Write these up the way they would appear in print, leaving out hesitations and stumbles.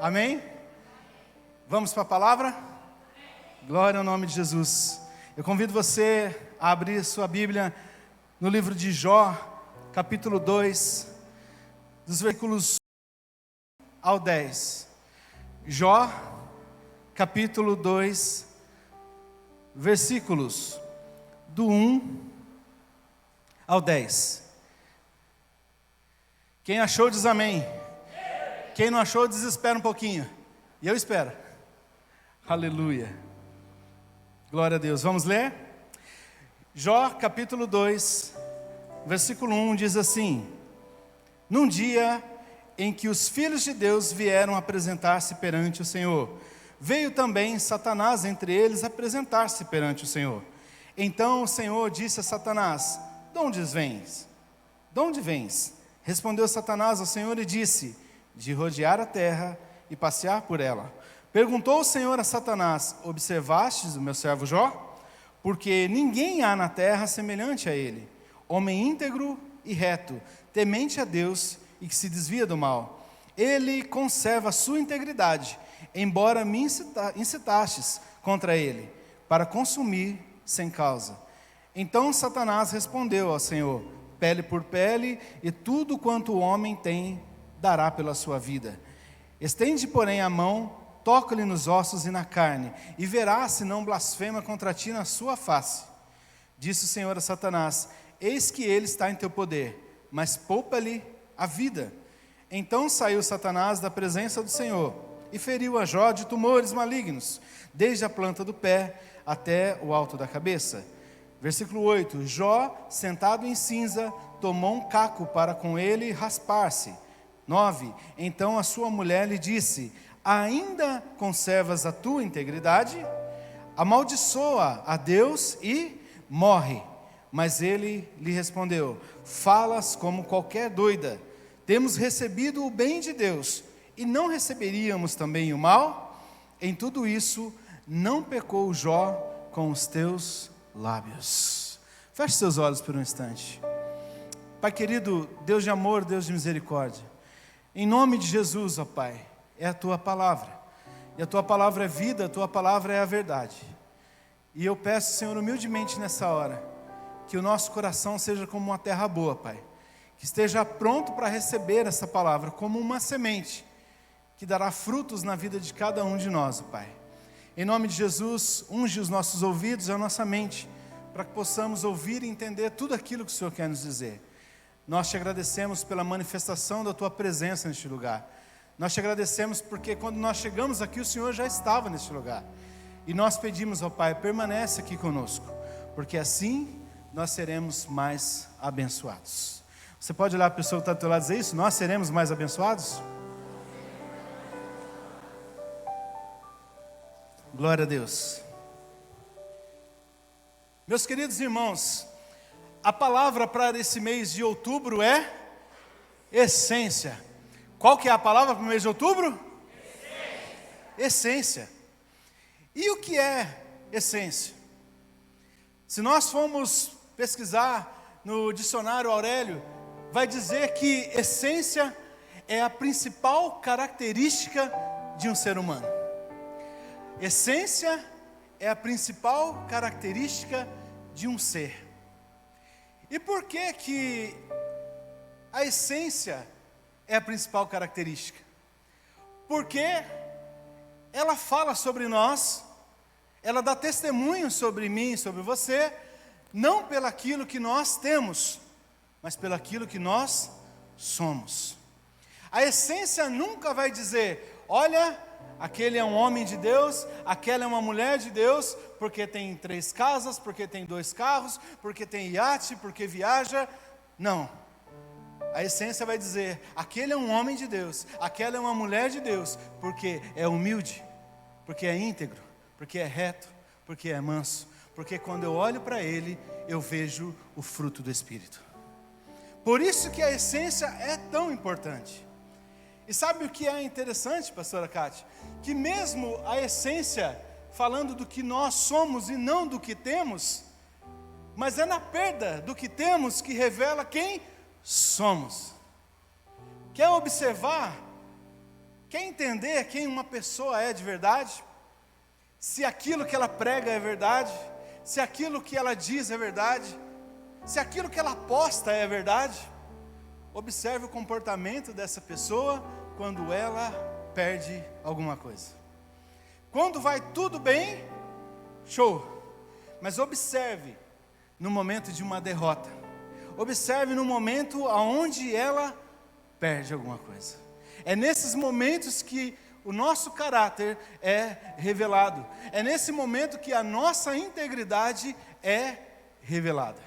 Amém? Vamos para a palavra? Glória ao nome de Jesus. Eu convido você a abrir sua Bíblia no livro de Jó, capítulo 2, dos versículos 1 ao 10. Jó, capítulo 2, versículos do 1 ao 10. Quem achou diz amém. Quem não achou desespera um pouquinho. E eu espero. Aleluia. Glória a Deus. Vamos ler? Jó capítulo 2, versículo 1 diz assim: Num dia em que os filhos de Deus vieram apresentar-se perante o Senhor, veio também Satanás entre eles apresentar-se perante o Senhor. Então o Senhor disse a Satanás: De onde vens? De onde vens? Respondeu Satanás ao Senhor e disse: De rodear a terra e passear por ela. Perguntou o Senhor a Satanás: Observastes o meu servo Jó? Porque ninguém há na terra semelhante a ele, homem íntegro e reto, temente a Deus e que se desvia do mal. Ele conserva a sua integridade, embora me incitastes contra ele, para consumir sem causa. Então Satanás respondeu ao Senhor: Pele por pele, e tudo quanto o homem tem, dará pela sua vida. Estende, porém, a mão, toca-lhe nos ossos e na carne, e verás se não blasfema contra ti na sua face. Disse o Senhor a Satanás: Eis que ele está em teu poder, mas poupa-lhe a vida. Então saiu Satanás da presença do Senhor, e feriu a Jó de tumores malignos, desde a planta do pé até o alto da cabeça. Versículo 8: Jó, sentado em cinza, tomou um caco para com ele raspar-se. 9: Então a sua mulher lhe disse: Ainda conservas a tua integridade? Amaldiçoa a Deus e morre. Mas ele lhe respondeu: Falas como qualquer doida. Temos recebido o bem de Deus, e não receberíamos também o mal? Em tudo isso, não pecou Jó com os teus lábios. Feche seus olhos por um instante. Pai querido, Deus de amor, Deus de misericórdia, em nome de Jesus, ó Pai, é a Tua palavra, e a Tua palavra é vida, a Tua palavra é a verdade. E eu peço, Senhor, humildemente nessa hora, que o nosso coração seja como uma terra boa, Pai, que esteja pronto para receber essa palavra como uma semente, que dará frutos na vida de cada um de nós, ó Pai. Em nome de Jesus, unge os nossos ouvidos e a nossa mente, para que possamos ouvir e entender tudo aquilo que o Senhor quer nos dizer. Nós te agradecemos pela manifestação da Tua presença neste lugar. Nós te agradecemos porque quando nós chegamos aqui, o Senhor já estava neste lugar. E nós pedimos ao Pai, permanece aqui conosco, porque assim nós seremos mais abençoados. Você pode olhar para a pessoa que está do teu lado e dizer isso? Nós seremos mais abençoados? Glória a Deus. Meus queridos irmãos, a palavra para esse mês de outubro é essência. Qual que é a palavra para o mês de outubro? Essência. E o que é essência? Se nós formos pesquisar no dicionário Aurélio, vai dizer que essência é a principal característica de um ser humano. Essência é a principal característica de um ser. E por que a essência é a principal característica? Porque ela fala sobre nós, ela dá testemunho sobre mim e sobre você, não pelaquilo que nós temos, mas pelaquilo que nós somos. A essência nunca vai dizer: olha, aquele é um homem de Deus, aquela é uma mulher de Deus, porque tem 3 casas, porque tem 2 carros, porque tem iate, porque viaja. Não. A essência vai dizer: aquele é um homem de Deus, aquela é uma mulher de Deus, porque é humilde, porque é íntegro, porque é reto, porque é manso, porque quando eu olho para ele, eu vejo o fruto do Espírito. Por isso que a essência é tão importante. E sabe o que é interessante, pastora Cátia? Que mesmo a essência, falando do que nós somos e não do que temos, mas é na perda do que temos que revela quem somos. Quer observar quer entender quem uma pessoa é de verdade? Se aquilo que ela prega é verdade? Se aquilo que ela diz é verdade? Se aquilo que ela posta é verdade? Observe o comportamento dessa pessoa quando ela perde alguma coisa. Quando vai tudo bem, show. Mas observe no momento de uma derrota. Observe no momento onde ela perde alguma coisa. É nesses momentos que o nosso caráter é revelado. É nesse momento que a nossa integridade é revelada.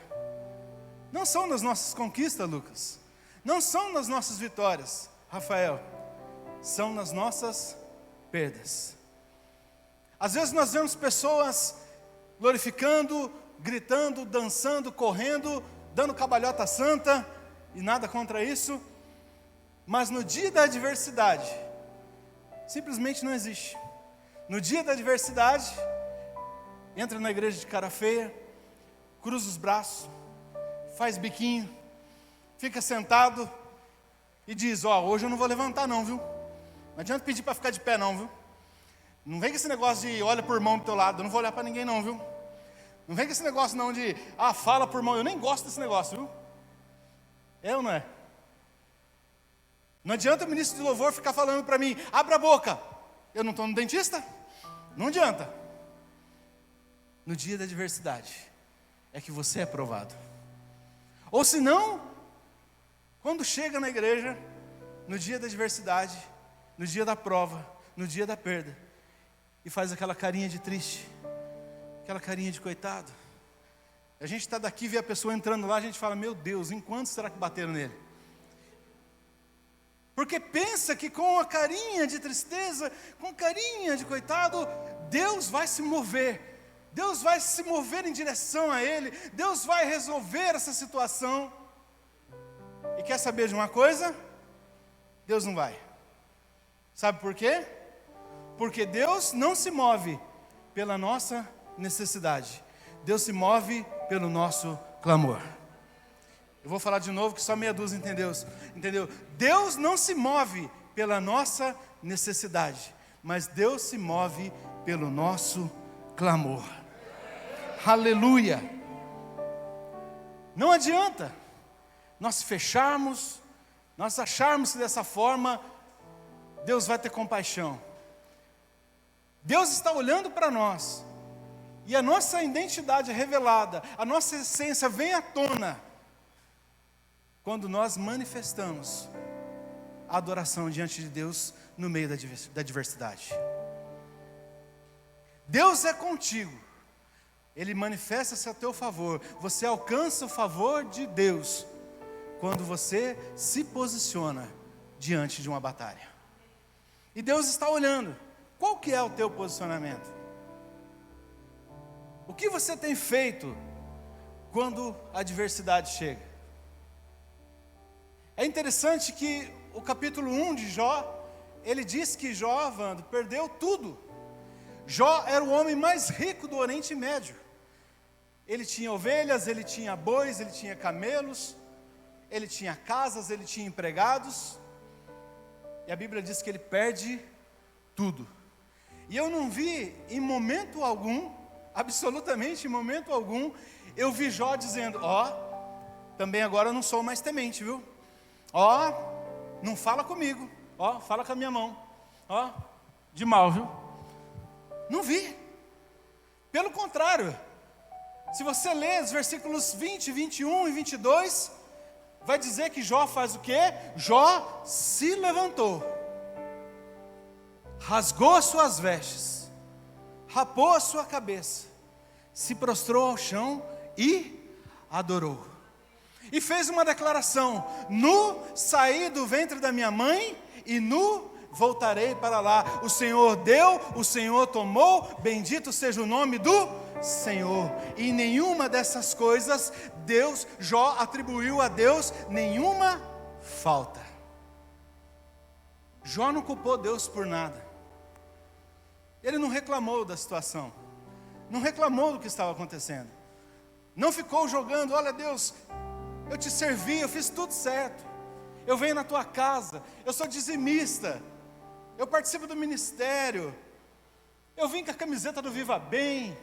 Não são nas nossas conquistas, Lucas. Não são nas nossas vitórias, Rafael. São nas nossas perdas. Às vezes nós vemos pessoas glorificando, gritando, dançando, correndo, dando cabalhota santa, e nada contra isso. Mas no dia da adversidade, simplesmente não existe. No dia da adversidade, entra na igreja de cara feia, cruza os braços, faz biquinho, fica sentado e diz: hoje eu não vou levantar não, viu? Não adianta pedir para ficar de pé não, viu? Não vem com esse negócio de olha por mão do teu lado, eu não vou olhar para ninguém não, viu? Não vem com esse negócio não de fala por mão, eu nem gosto desse negócio, viu? É ou não é? Não adianta o ministro de louvor ficar falando para mim: abra a boca. Eu não estou no dentista? Não adianta. No dia da adversidade é que você é provado. Ou se não, quando chega na igreja, no dia da adversidade, no dia da prova, no dia da perda, e faz aquela carinha de triste, aquela carinha de coitado. A gente está daqui, vê a pessoa entrando lá, a gente fala: meu Deus, em quanto será que bateram nele? Porque pensa que com a carinha de tristeza, com carinha de coitado, Deus vai se mover. Deus vai se mover em direção a ele. Deus vai resolver essa situação. E quer saber de uma coisa? Deus não vai. Sabe por quê? Porque Deus não se move pela nossa necessidade. Deus se move pelo nosso clamor. Eu vou falar de novo que só meia dúzia entendeu? Deus não se move pela nossa necessidade, mas Deus se move pelo nosso clamor. Aleluia! Não adianta nós fecharmos, nós acharmos que dessa forma Deus vai ter compaixão. Deus está olhando para nós, e a nossa identidade é revelada, a nossa essência vem à tona quando nós manifestamos a adoração diante de Deus no meio da adversidade. Deus é contigo, Ele manifesta-se a teu favor, você alcança o favor de Deus quando você se posiciona diante de uma batalha. E Deus está olhando, qual que é o teu posicionamento? O que você tem feito quando a adversidade chega? É interessante que o capítulo 1 de Jó, ele diz que Jó, Wando, perdeu tudo. Jó era o homem mais rico do Oriente Médio. Ele tinha ovelhas, ele tinha bois, ele tinha camelos, ele tinha casas, ele tinha empregados. E a Bíblia diz que ele perde tudo. E eu não vi em momento algum, absolutamente em momento algum, eu vi Jó dizendo: também agora eu não sou mais temente, viu? Não fala comigo, fala com a minha mão, de mal, viu? Não vi. Pelo contrário, se você ler os versículos 20, 21 e 22, vai dizer que Jó faz o quê? Jó se levantou, rasgou as suas vestes, rapou a sua cabeça, se prostrou ao chão e adorou. E fez uma declaração: nu saí do ventre da minha mãe e nu voltarei para lá. O Senhor deu, o Senhor tomou, bendito seja o nome do Senhor. E nenhuma dessas coisas Jó atribuiu a Deus nenhuma falta. Jó não culpou Deus por nada. Ele não reclamou da situação, não reclamou do que estava acontecendo, não ficou jogando: olha Deus, eu te servi, eu fiz tudo certo, eu venho na tua casa, eu sou dizimista, eu participo do ministério, eu vim com a camiseta do Viva Bem,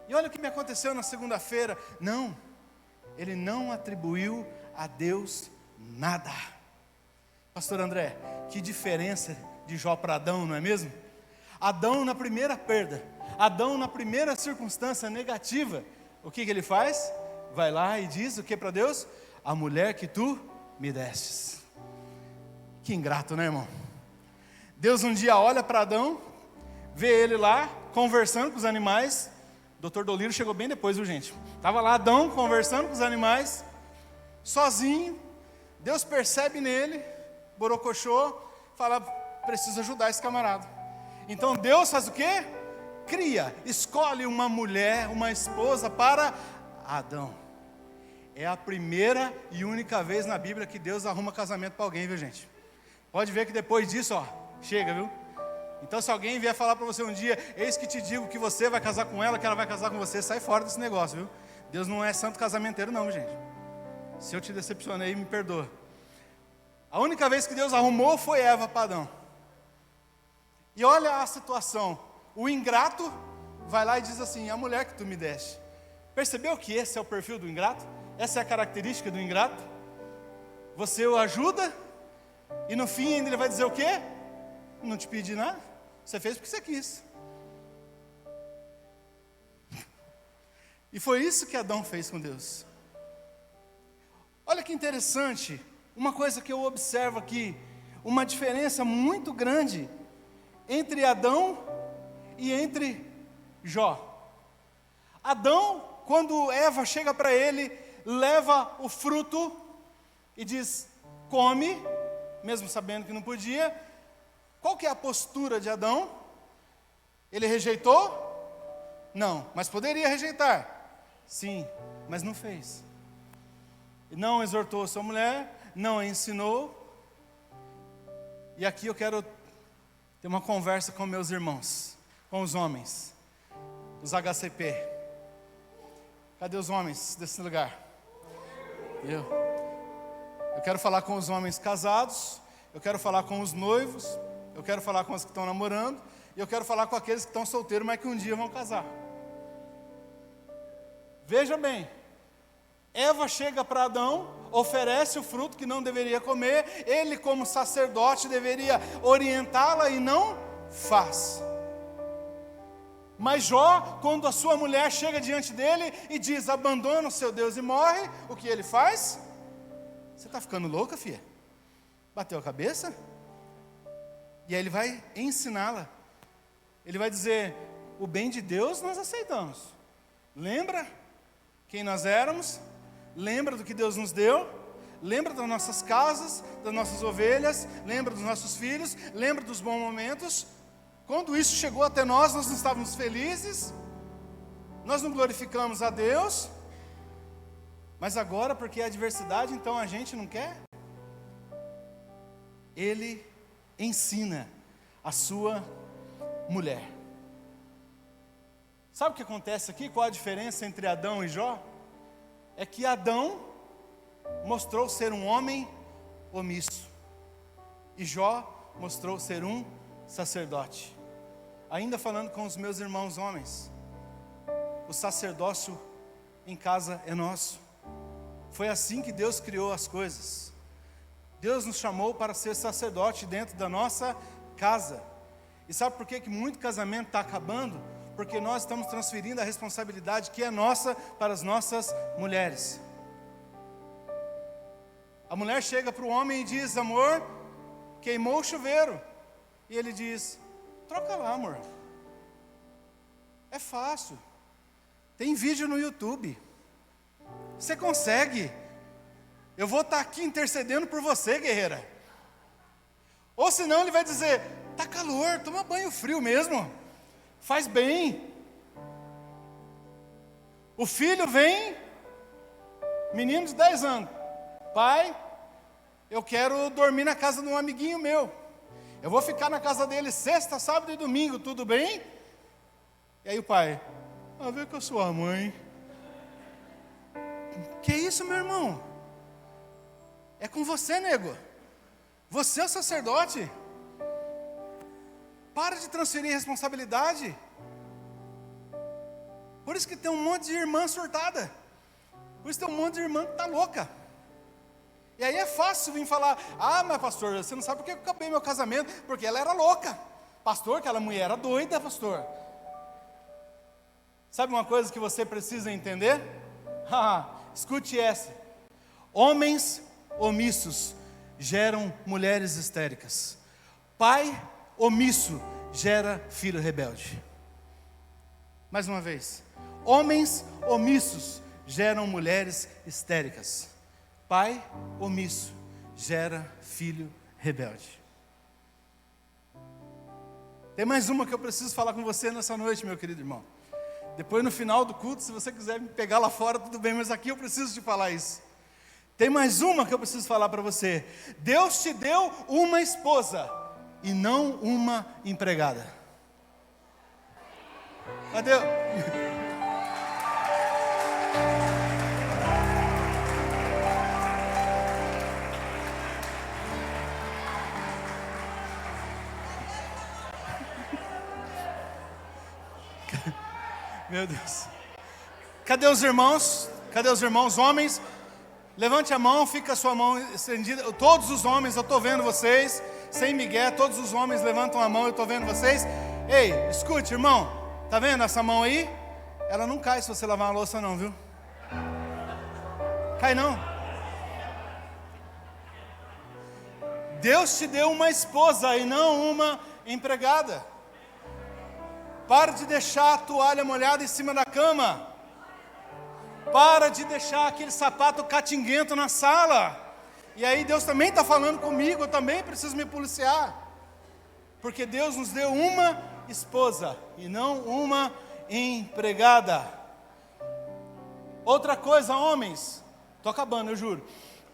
e olha o que me aconteceu na segunda-feira. Não, ele não atribuiu a Deus nada. Pastor André, que diferença de Jó para Adão, não é mesmo? Adão na primeira perda, Adão na primeira circunstância negativa, o que ele faz? Vai lá e diz o que para Deus? A mulher que tu me destes. Que ingrato, né, irmão? Deus um dia olha para Adão, vê ele lá conversando com os animais. Dr. Doliro chegou bem depois, viu, gente? Estava lá Adão conversando com os animais, sozinho. Deus percebe nele, borocochô, fala: preciso ajudar esse camarada. Então Deus faz o quê? Cria, escolhe uma mulher, uma esposa para Adão. É a primeira e única vez na Bíblia que Deus arruma casamento para alguém, viu, gente? Pode ver que depois disso, chega, viu? Então, se alguém vier falar para você um dia: eis que te digo que você vai casar com ela, que ela vai casar com você, sai fora desse negócio, viu? Deus não é santo casamenteiro não, gente. Se eu te decepcionei, me perdoa. A única vez que Deus arrumou foi Eva para Adão. E olha a situação, o ingrato vai lá e diz assim: a mulher que tu me deste. Percebeu que esse é o perfil do ingrato? Essa é a característica do ingrato? Você o ajuda, e no fim ainda ele vai dizer o quê? Não te pedi nada, você fez porque você quis. E foi isso que Adão fez com Deus. Olha que interessante, uma coisa que eu observo aqui, uma diferença muito grande entre Adão e entre Jó. Adão, quando Eva chega para ele, leva o fruto e diz: come, mesmo sabendo que não podia. Qual que é a postura de Adão? Ele rejeitou? Não, mas poderia rejeitar. Sim, mas não fez. Não exortou sua mulher, não a ensinou. E aqui eu quero ter uma conversa com meus irmãos, com os homens, os HCP. Cadê os homens desse lugar? Eu quero falar com os homens casados, eu quero falar com os noivos, eu quero falar com os que estão namorando, e eu quero falar com aqueles que estão solteiros, mas que um dia vão casar. Veja bem, Eva chega para Adão, oferece o fruto que não deveria comer, ele como sacerdote deveria orientá-la e não faz. Mas Jó, quando a sua mulher chega diante dele e diz: abandona o seu Deus e morre, o que ele faz? Você está ficando louca, filha? Bateu a cabeça? E aí ele vai ensiná-la. Ele vai dizer: o bem de Deus nós aceitamos. Lembra quem nós éramos? Lembra do que Deus nos deu? Lembra das nossas casas, das nossas ovelhas? Lembra dos nossos filhos? Lembra dos bons momentos? Quando isso chegou até nós, nós não estávamos felizes, nós não glorificamos a Deus, mas agora, porque é adversidade, então a gente não quer? Ele ensina a sua mulher. Sabe o que acontece aqui? Qual a diferença entre Adão e Jó? É que Adão mostrou ser um homem omisso, e Jó mostrou ser um sacerdote. Ainda falando com os meus irmãos homens, o sacerdócio em casa é nosso. Foi assim que Deus criou as coisas. Deus nos chamou para ser sacerdote dentro da nossa casa. E sabe por que muito casamento está acabando? Porque nós estamos transferindo a responsabilidade que é nossa para as nossas mulheres. A mulher chega para o homem e diz: amor, queimou o chuveiro. E ele diz: troca lá, amor. É fácil. Tem vídeo no YouTube. Você consegue. Eu vou estar aqui intercedendo por você, guerreira. Ou senão ele vai dizer: tá calor, toma banho frio mesmo. Faz bem. O filho vem, menino de 10 anos. Pai, eu quero dormir na casa de um amiguinho meu. Eu vou ficar na casa dele sexta, sábado e domingo, tudo bem? E aí o pai: a ver com a sua mãe. Que isso, meu irmão? É com você, nego. Você é o sacerdote. Para de transferir responsabilidade. Por isso que tem um monte de irmã surtada. Por isso tem um monte de irmã que está louca. E aí é fácil vir falar, mas pastor, você não sabe por que eu acabei meu casamento, porque ela era louca. Pastor, aquela mulher era doida, pastor. Sabe uma coisa que você precisa entender? Escute essa. Homens omissos geram mulheres histéricas. Pai omisso gera filho rebelde. Mais uma vez. Homens omissos geram mulheres histéricas. Pai omisso gera filho rebelde. Tem mais uma que eu preciso falar com você nessa noite, meu querido irmão. Depois no final do culto, se você quiser me pegar lá fora, tudo bem, mas aqui eu preciso te falar isso. Tem mais uma que eu preciso falar para você. Deus te deu uma esposa e não uma empregada. Cadê? Meu Deus. Cadê os irmãos? Cadê os irmãos homens? Levante a mão, fica a sua mão estendida. Todos os homens, eu estou vendo vocês. Sem migué, todos os homens levantam a mão, eu estou vendo vocês. Ei, escute, irmão. Tá vendo essa mão aí? Ela não cai se você lavar a louça não, viu? Cai não. Deus te deu uma esposa e não uma empregada. Para de deixar a toalha molhada em cima da cama. Para de deixar aquele sapato catinguento na sala. E aí Deus também está falando comigo, eu também preciso me policiar. Porque Deus nos deu uma esposa e não uma empregada. Outra coisa, homens, estou acabando, eu juro.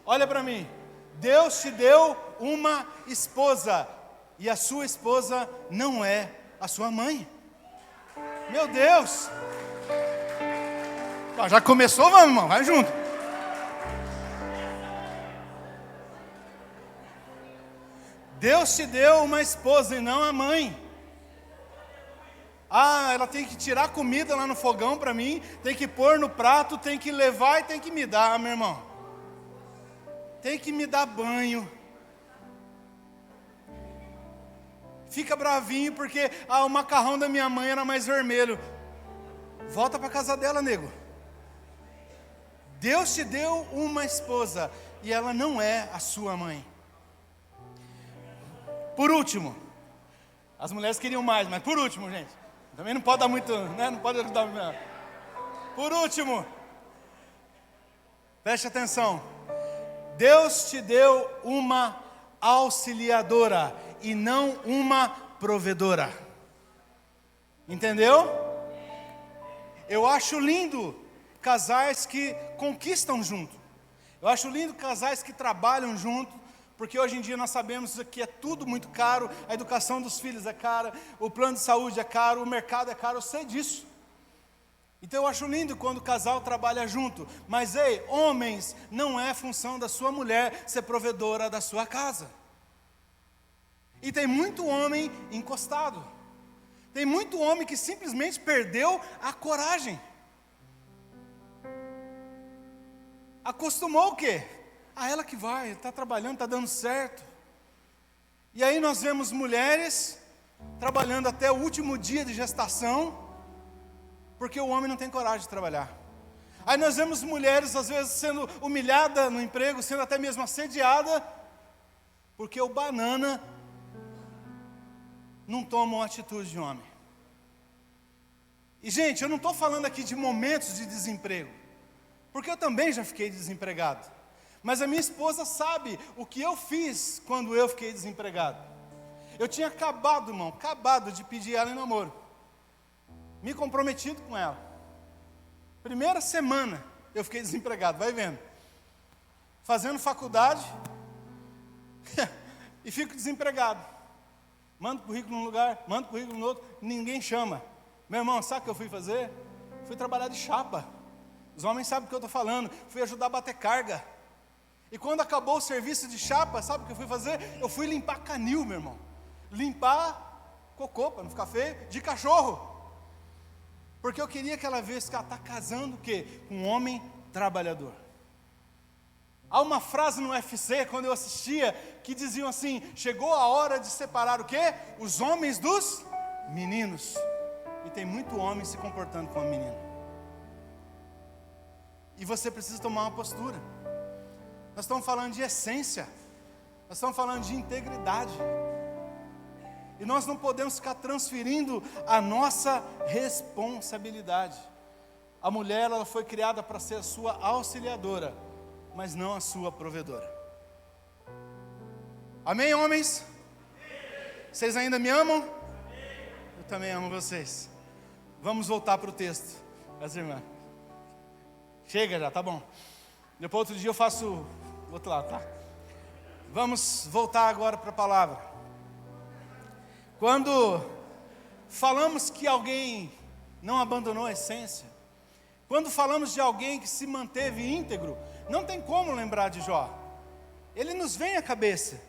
Olha para mim, Deus te deu uma esposa e a sua esposa não é a sua mãe. Meu Deus! Já começou, vamos, irmão, vai junto. Deus te deu uma esposa e não a mãe. Ela tem que tirar comida lá no fogão para mim, tem que pôr no prato, tem que levar e tem que me dar, meu irmão. Tem que me dar banho. Fica bravinho porque o macarrão da minha mãe era mais vermelho. Volta para casa dela, nego. Deus te deu uma esposa e ela não é a sua mãe. Por último, as mulheres queriam mais, mas por último, gente, também não pode dar muito, né? Não pode ajudar. Por último, preste atenção. Deus te deu uma auxiliadora e não uma provedora. Entendeu? Eu acho lindo casais que conquistam junto. Eu acho lindo casais que trabalham junto, porque hoje em dia nós sabemos que é tudo muito caro, a educação dos filhos é cara, o plano de saúde é caro, o mercado é caro, eu sei disso. Então eu acho lindo quando o casal trabalha junto, mas ei, homens, não é função da sua mulher ser provedora da sua casa. E tem muito homem encostado, tem muito homem que simplesmente perdeu a coragem. Acostumou o quê? Ela que vai, está trabalhando, está dando certo. E aí nós vemos mulheres trabalhando até o último dia de gestação, porque o homem não tem coragem de trabalhar. Aí nós vemos mulheres às vezes sendo humilhadas no emprego, sendo até mesmo assediada, porque o banana não toma uma atitude de homem. E gente, eu não estou falando aqui de momentos de desemprego, porque eu também já fiquei desempregado. Mas a minha esposa sabe o que eu fiz quando eu fiquei desempregado. Eu tinha acabado, irmão, de pedir ela em namoro. Me comprometido com ela. Primeira semana eu fiquei desempregado, vai vendo. Fazendo faculdade e fico desempregado. Mando currículo num lugar, mando currículo no outro, ninguém chama. Meu irmão, sabe o que eu fui fazer? Fui trabalhar de chapa. Os homens sabem o que eu estou falando. Fui ajudar a bater carga. E quando acabou o serviço de chapa, sabe o que eu fui fazer? Eu fui limpar canil, meu irmão. Limpar cocô, para não ficar feio, de cachorro. Porque eu queria que ela visse que ela está casando o quê? Com um homem trabalhador. Há uma frase no UFC, quando eu assistia, que diziam assim: chegou a hora de separar o quê? Os homens dos meninos. E tem muito homem se comportando como menino. E você precisa tomar uma postura. Nós estamos falando de essência. Nós estamos falando de integridade. E nós não podemos ficar transferindo a nossa responsabilidade. A mulher, ela foi criada para ser a sua auxiliadora, mas não a sua provedora. Amém, homens? Vocês ainda me amam? Eu também amo vocês. Vamos voltar para o texto. As irmãs. Chega já, tá bom. Depois outro dia eu faço o outro lado, tá? Vamos voltar agora para a palavra. Quando falamos que alguém não abandonou a essência, quando falamos de alguém que se manteve íntegro, não tem como lembrar de Jó. Ele nos vem à cabeça,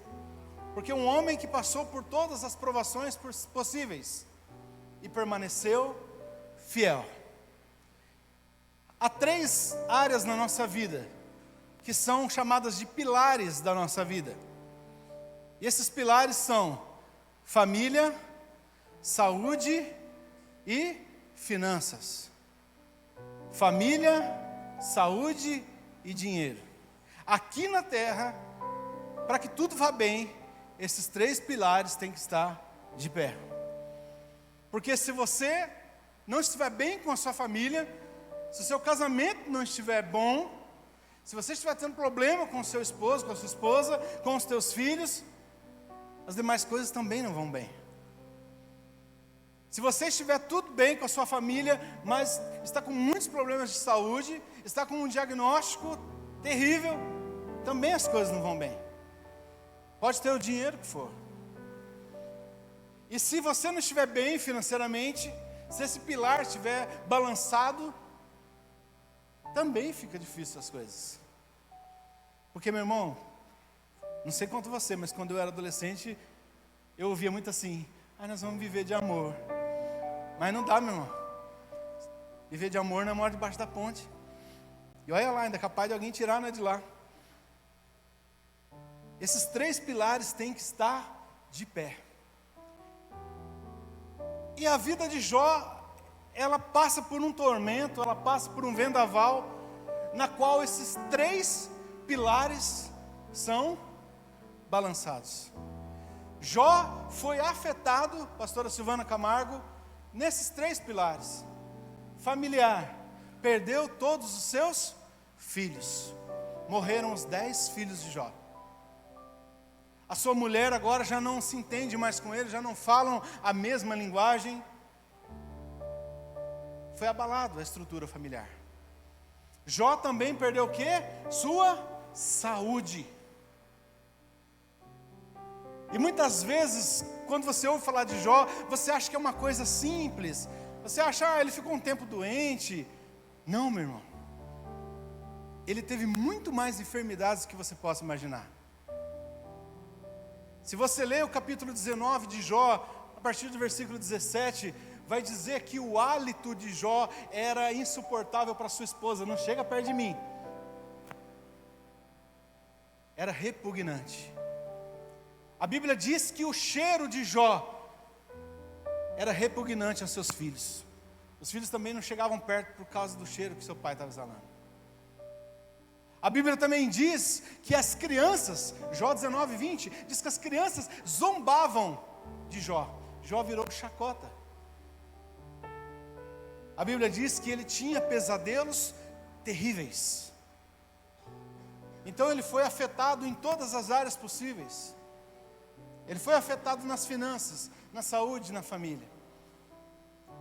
porque um homem que passou por todas as provações possíveis e permaneceu fiel. Há 3 áreas na nossa vida que são chamadas de pilares da nossa vida. E esses pilares são família, saúde e finanças. Família, saúde e dinheiro. Aqui na terra, para que tudo vá bem, esses 3 pilares têm que estar de pé. Porque se você não estiver bem com a sua família, se o seu casamento não estiver bom, se você estiver tendo problema com o seu esposo, com a sua esposa, com os teus filhos, as demais coisas também não vão bem. Se você estiver tudo bem com a sua família, mas está com muitos problemas de saúde, está com um diagnóstico terrível, também as coisas não vão bem. Pode ter o dinheiro que for. E se você não estiver bem financeiramente, se esse pilar estiver balançado, também fica difícil as coisas. Porque, meu irmão, não sei quanto você, mas quando eu era adolescente, eu ouvia muito assim: nós vamos viver de amor. Mas não dá, meu irmão. Viver de amor não é morar debaixo da ponte. E olha lá, ainda é capaz de alguém tirar de lá. Esses 3 pilares têm que estar de pé. E a vida de Jó, ela passa por um tormento, ela passa por um vendaval, na qual esses 3 pilares são balançados. Jó foi afetado, pastora Silvana Camargo, nesses 3 pilares. Familiar, perdeu todos os seus filhos. Morreram os 10 filhos de Jó. A sua mulher agora já não se entende mais com ele, já não falam a mesma linguagem. Foi abalado a estrutura familiar. Jó também perdeu o quê? Sua saúde. E muitas vezes, quando você ouve falar de Jó, você acha que é uma coisa simples. Você acha, ele ficou um tempo doente. Não, meu irmão. Ele teve muito mais enfermidades do que você possa imaginar. Se você ler o capítulo 19 de Jó, a partir do versículo 17, vai dizer que o hálito de Jó era insuportável para sua esposa. Não chega perto de mim. Era repugnante. A Bíblia diz que o cheiro de Jó era repugnante aos seus filhos. Os filhos também não chegavam perto por causa do cheiro que seu pai estava exalando. A Bíblia também diz que as crianças, Jó 19, 20, diz que as crianças zombavam de Jó. Jó virou chacota. A Bíblia diz que ele tinha pesadelos terríveis. Então ele foi afetado em todas as áreas possíveis. Ele foi afetado nas finanças, na saúde, na família.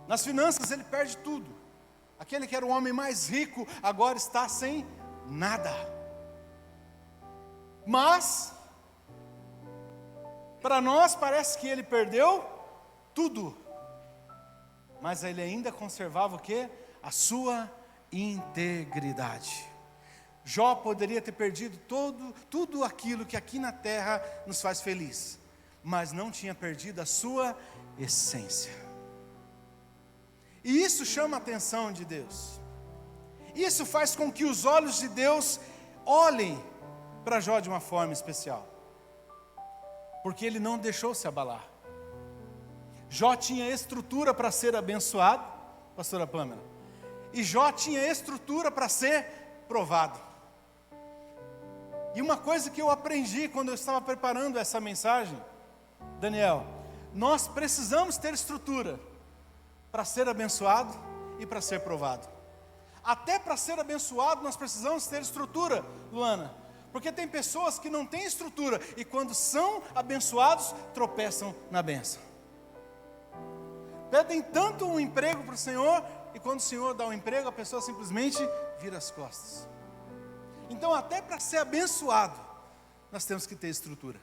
Nas finanças ele perde tudo. Aquele que era o homem mais rico, agora está sem nada. Mas, para nós parece que ele perdeu tudo. Mas ele ainda conservava o quê? A sua integridade. Jó poderia ter perdido tudo aquilo que aqui na terra nos faz feliz, mas não tinha perdido a sua essência. E isso chama a atenção de Deus. Isso faz com que os olhos de Deus olhem para Jó de uma forma especial. Porque ele não deixou se abalar. Jó tinha estrutura para ser abençoado, pastora Pâmela. E Jó tinha estrutura para ser provado. E uma coisa que eu aprendi quando eu estava preparando essa mensagem, Daniel, nós precisamos ter estrutura para ser abençoado e para ser provado. Até para ser abençoado nós precisamos ter estrutura, Luana. Porque tem pessoas que não têm estrutura e quando são abençoados, tropeçam na bênção. Pedem tanto um emprego para o Senhor e quando o Senhor dá um emprego, a pessoa simplesmente vira as costas. Então até para ser abençoado, nós temos que ter estrutura.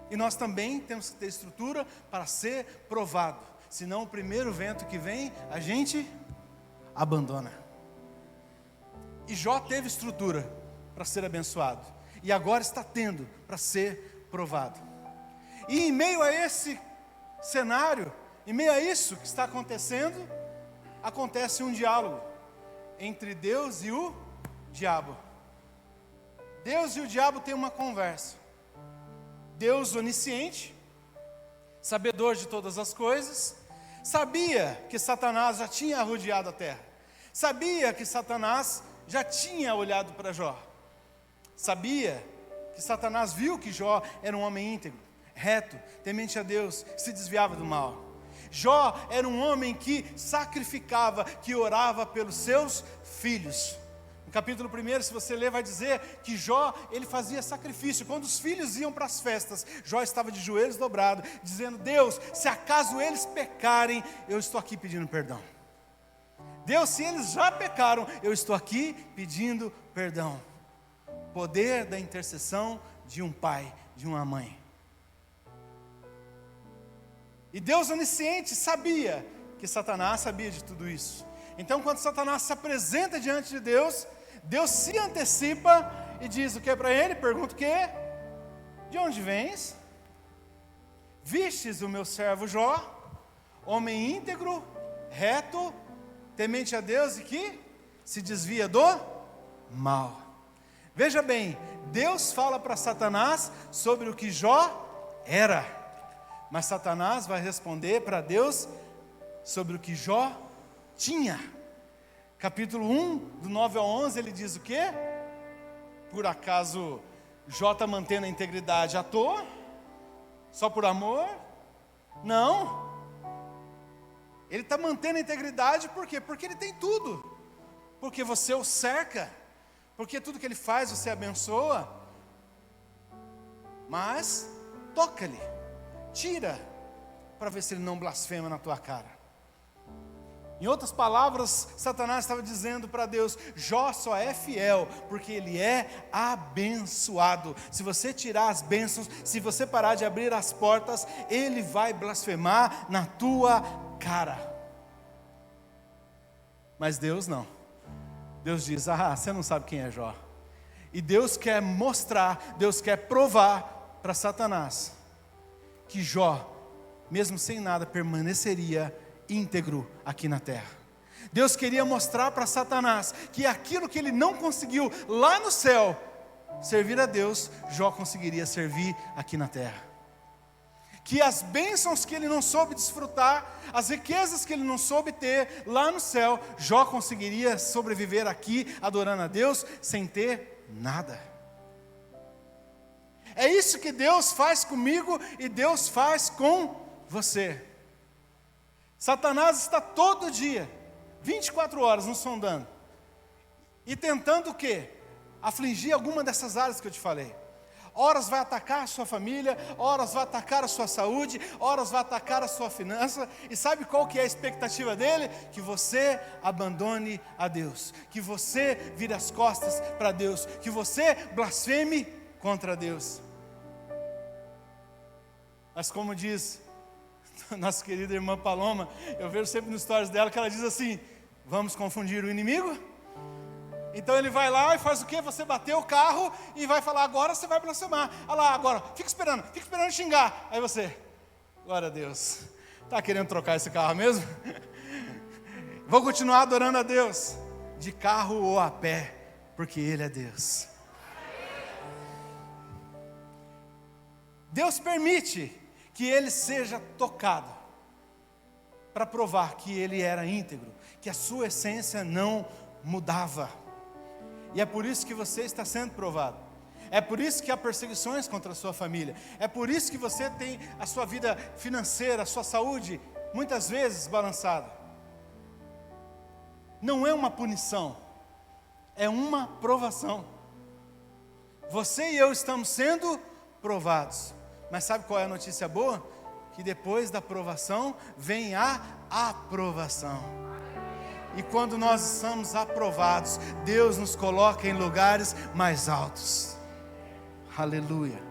E nós também temos que ter estrutura para ser provado. Senão o primeiro vento que vem, a gente abandona. E Jó teve estrutura para ser abençoado. E agora está tendo para ser provado. E em meio a esse cenário, em meio a isso que está acontecendo, acontece um diálogo entre Deus e o diabo. Deus e o diabo têm uma conversa. Deus onisciente, sabedor de todas as coisas, sabia que Satanás já tinha rodeado a terra. Sabia que Satanás já tinha olhado para Jó. Sabia que Satanás viu que Jó era um homem íntegro, reto, temente a Deus, se desviava do mal. Jó era um homem que sacrificava, que orava pelos seus filhos. No capítulo 1, se você ler, vai dizer que Jó, ele fazia sacrifício. Quando os filhos iam para as festas, Jó estava de joelhos dobrados, dizendo: Deus, se acaso eles pecarem, eu estou aqui pedindo perdão. Deus, se eles já pecaram, eu estou aqui pedindo perdão. Poder da intercessão de um pai, de uma mãe. E Deus onisciente sabia que Satanás sabia de tudo isso. Então quando Satanás se apresenta diante de Deus, Deus se antecipa e diz o que para ele? Pergunta o que? De onde vens? Vistes o meu servo Jó, homem íntegro, reto, temente a Deus e que se desvia do mal. Veja bem, Deus fala para Satanás sobre o que Jó era, mas Satanás vai responder para Deus sobre o que Jó tinha. Capítulo 1, do 9 ao 11, ele diz o quê? Por acaso Jó está mantendo a integridade à toa? Só por amor? Não. Ele está mantendo a integridade por quê? Porque ele tem tudo. Porque você o cerca. Porque tudo que ele faz você abençoa. Mas toca-lhe, tira, para ver se ele não blasfema na tua cara. Em outras palavras, Satanás estava dizendo para Deus: Jó só é fiel porque ele é abençoado. Se você tirar as bênçãos, se você parar de abrir as portas, ele vai blasfemar na tua cara. Mas Deus não. Deus diz: você não sabe quem é Jó. E Deus quer mostrar, Deus quer provar para Satanás que Jó, mesmo sem nada, permaneceria íntegro aqui na terra. Deus queria mostrar para Satanás que aquilo que ele não conseguiu lá no céu, servir a Deus, Jó conseguiria servir aqui na terra. Que as bênçãos que ele não soube desfrutar, as riquezas que ele não soube ter lá no céu, Jó conseguiria sobreviver aqui adorando a Deus sem ter nada. É isso que Deus faz comigo e Deus faz com você. Satanás está todo dia, 24 horas nos sondando e tentando o quê? Afligir alguma dessas áreas que eu te falei. Horas vai atacar a sua família, horas vai atacar a sua saúde, horas vai atacar a sua finança. E sabe qual que é a expectativa dele? Que você abandone a Deus, que você vire as costas para Deus, que você blasfeme contra Deus. Mas como diz nossa querida irmã Paloma, eu vejo sempre nos stories dela que ela diz assim: vamos confundir o inimigo? Então ele vai lá e faz o quê? Você bateu o carro e vai falar: agora você vai blasfemar. Olha lá, agora, fica esperando xingar. Aí você: glória a Deus, Está querendo trocar esse carro mesmo? Vou continuar adorando a Deus, de carro ou a pé, porque Ele é Deus. Deus permite que ele seja tocado, para provar que ele era íntegro, que a sua essência não mudava. E é por isso que você está sendo provado. É por isso que há perseguições contra a sua família. É por isso que você tem a sua vida financeira, a sua saúde, muitas vezes balançada. Não é uma punição, é uma provação. Você e eu estamos sendo provados. Mas sabe qual é a notícia boa? Que depois da provação vem a aprovação. E quando nós estamos aprovados, Deus nos coloca em lugares mais altos. Aleluia.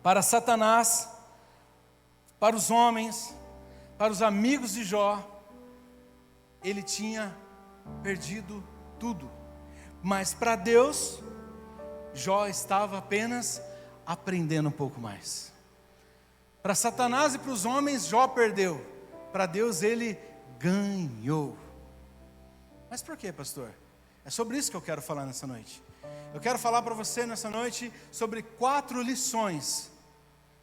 Para Satanás, para os homens, para os amigos de Jó, ele tinha perdido tudo. Mas para Deus, Jó estava apenas aprendendo um pouco mais. Para Satanás e para os homens, Jó perdeu. Para Deus ele ganhou. Mas por quê, pastor? É sobre isso que eu quero falar nessa noite. Eu quero falar para você nessa noite sobre 4 lições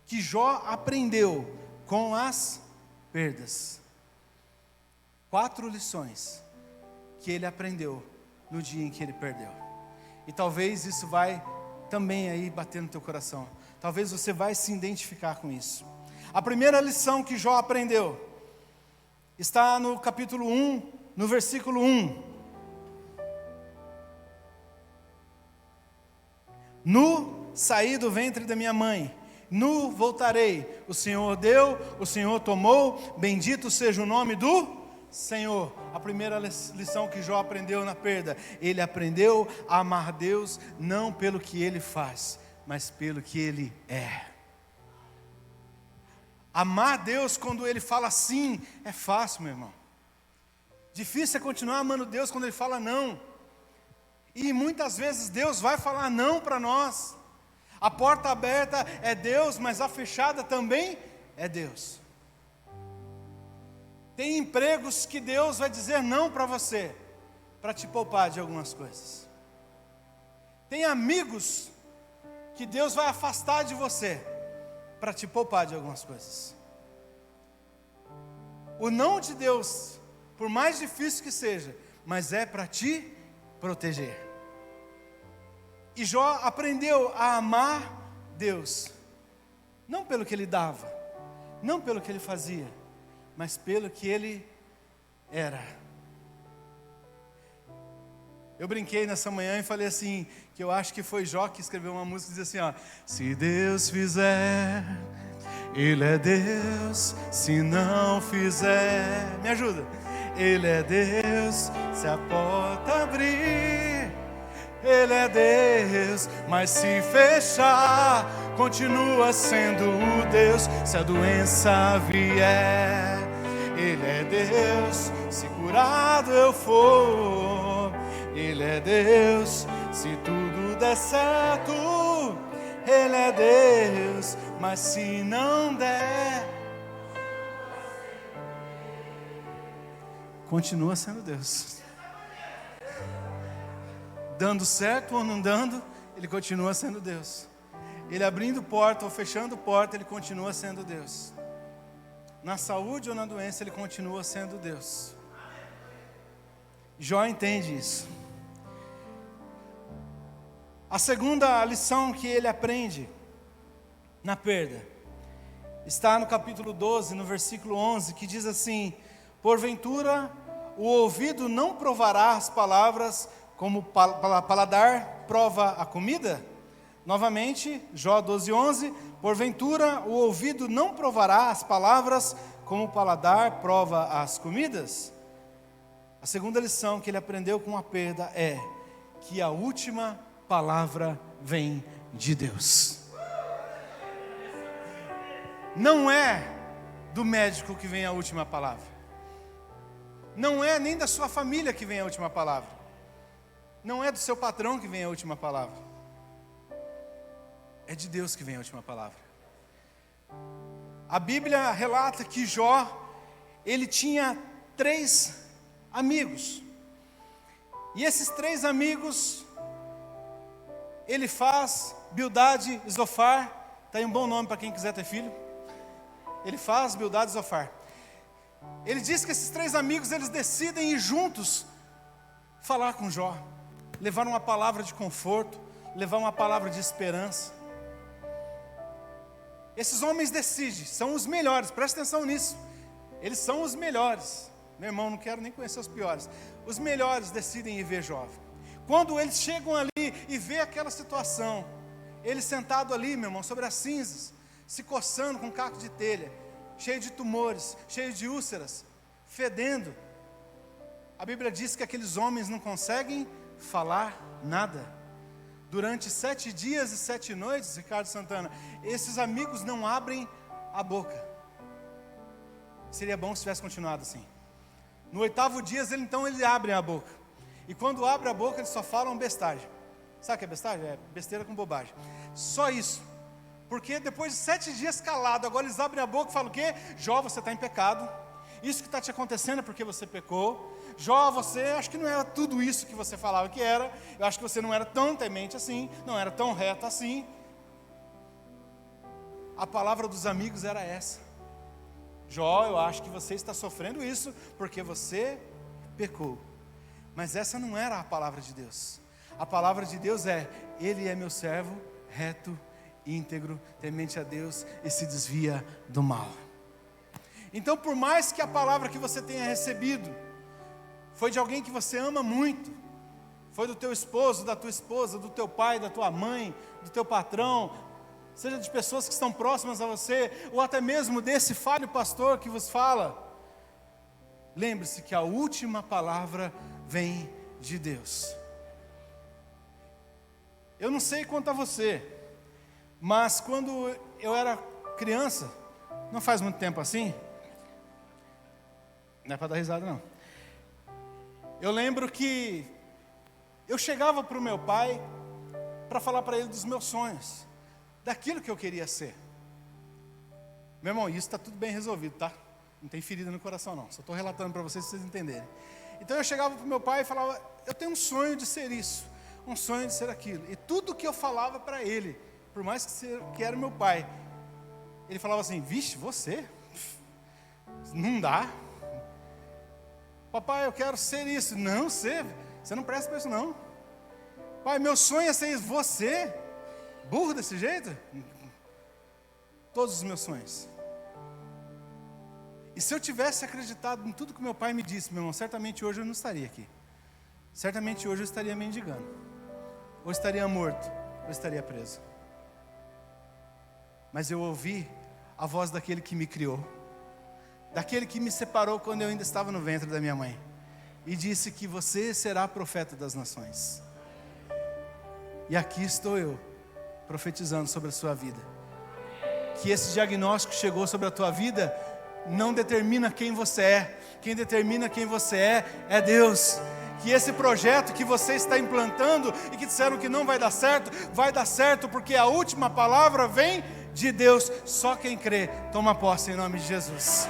que Jó aprendeu com as perdas. 4 lições que ele aprendeu no dia em que ele perdeu. E talvez isso vai também aí bater no teu coração. Talvez você vai se identificar com isso. A primeira lição que Jó aprendeu está no capítulo 1, no versículo 1. Nu saí do ventre da minha mãe, nu voltarei. O Senhor deu, o Senhor tomou, bendito seja o nome do Senhor. A primeira lição que Jó aprendeu na perda, ele aprendeu a amar Deus não pelo que ele faz, mas pelo que ele é. Amar Deus quando ele fala sim é fácil, meu irmão. Difícil é continuar amando Deus quando ele fala não. E muitas vezes Deus vai falar não para nós. A porta aberta é Deus, mas a fechada também é Deus. Tem empregos que Deus vai dizer não para você, para te poupar de algumas coisas. Tem amigos que Deus vai afastar de você, para te poupar de algumas coisas. O não de Deus, por mais difícil que seja, mas é para te proteger. E Jó aprendeu a amar Deus, não pelo que ele dava, não pelo que ele fazia, mas pelo que ele era. Eu brinquei nessa manhã e falei assim, que eu acho que foi Jó que escreveu uma música que diz assim, ó: se Deus fizer, Ele é Deus, se não fizer, me ajuda. Ele é Deus, se a porta abrir, Ele é Deus, mas se fechar, continua sendo o Deus. Se a doença vier, Ele é Deus, se curado eu for, Ele é Deus, se tudo der certo, Ele é Deus, mas se não der, continua sendo Deus. Dando certo ou não dando, Ele continua sendo Deus. Ele abrindo porta ou fechando porta, Ele continua sendo Deus. Na saúde ou na doença, Ele continua sendo Deus. Jó entende isso. A segunda lição que ele aprende na perda está no capítulo 12, no versículo 11, que diz assim: porventura o ouvido não provará as palavras como o paladar prova a comida? Novamente, Jó 12, 11, porventura o ouvido não provará as palavras como o paladar prova as comidas? A segunda lição que ele aprendeu com a perda é que a última palavra vem de Deus. Não é do médico que vem a última palavra. Não é nem da sua família que vem a última palavra. Não é do seu patrão que vem a última palavra. É de Deus que vem a última palavra. A Bíblia relata que Jó, ele tinha 3 amigos. E esses 3 amigos, Elifaz, Bildade e Zofar. Está aí um bom nome para quem quiser ter filho. Elifaz, Bildade e Zofar. Ele diz que esses 3 amigos, eles decidem ir juntos falar com Jó, levar uma palavra de conforto, levar uma palavra de esperança. Esses homens decidem, são os melhores, presta atenção nisso. Eles são os melhores. Meu irmão, não quero nem conhecer os piores. Os melhores decidem ir ver Jó. Quando eles chegam ali e vê aquela situação, ele sentado ali, meu irmão, sobre as cinzas, se coçando com um caco de telha, cheio de tumores, cheio de úlceras, fedendo. A Bíblia diz que aqueles homens não conseguem falar nada. Durante 7 dias e 7 noites, Ricardo Santana, esses amigos não abrem a boca. Seria bom se tivesse continuado assim. No 8º dia, eles abrem a boca. E quando abre a boca, eles só falam bestagem. Sabe o que é bestagem? É besteira com bobagem. Só isso. Porque depois de 7 dias calado, agora eles abrem a boca e falam o quê? Jó, você está em pecado. Isso que está te acontecendo é porque você pecou. Jó, você, acho que não era tudo isso que você falava que era. Eu acho que você não era tão temente assim, não era tão reto assim. A palavra dos amigos era essa. Jó, eu acho que você está sofrendo isso porque você pecou. Mas essa não era a palavra de Deus. A palavra de Deus é: Ele é meu servo, reto, íntegro, temente a Deus e se desvia do mal. Então, por mais que a palavra que você tenha recebido foi de alguém que você ama muito, foi do teu esposo, da tua esposa, do teu pai, da tua mãe, do teu patrão, seja de pessoas que estão próximas a você, ou até mesmo desse falho pastor que vos fala, lembre-se que a última palavra vem de Deus. Eu não sei quanto a você, mas quando eu era criança, não faz muito tempo assim, não é para dar risada não, eu lembro que eu chegava para o meu pai para falar para ele dos meus sonhos, daquilo que eu queria ser. Meu irmão, isso está tudo bem resolvido, tá? Não tem ferida no coração não, só estou relatando para vocês entenderem. Então eu chegava para o meu pai e falava: eu tenho um sonho de ser isso, um sonho de ser aquilo. E tudo que eu falava para ele, por mais que era meu pai, ele falava assim: vixe, você? Não dá. Papai, eu quero ser isso. Não, você não presta para isso não. Pai, meu sonho é ser isso. Você? Burro desse jeito? Todos os meus sonhos. E se eu tivesse acreditado em tudo que meu pai me disse, meu irmão, certamente hoje eu não estaria aqui. Certamente hoje eu estaria mendigando. Ou estaria morto, ou estaria preso. Mas eu ouvi a voz daquele que me criou, daquele que me separou quando eu ainda estava no ventre da minha mãe, e disse que você será profeta das nações. E aqui estou eu, profetizando sobre a sua vida. Que esse diagnóstico chegou sobre a tua vida não determina quem você é. Quem determina quem você é Deus. Que esse projeto que você está implantando e que disseram que não vai dar certo porque a última palavra vem de Deus. Só quem crê toma posse em nome de Jesus.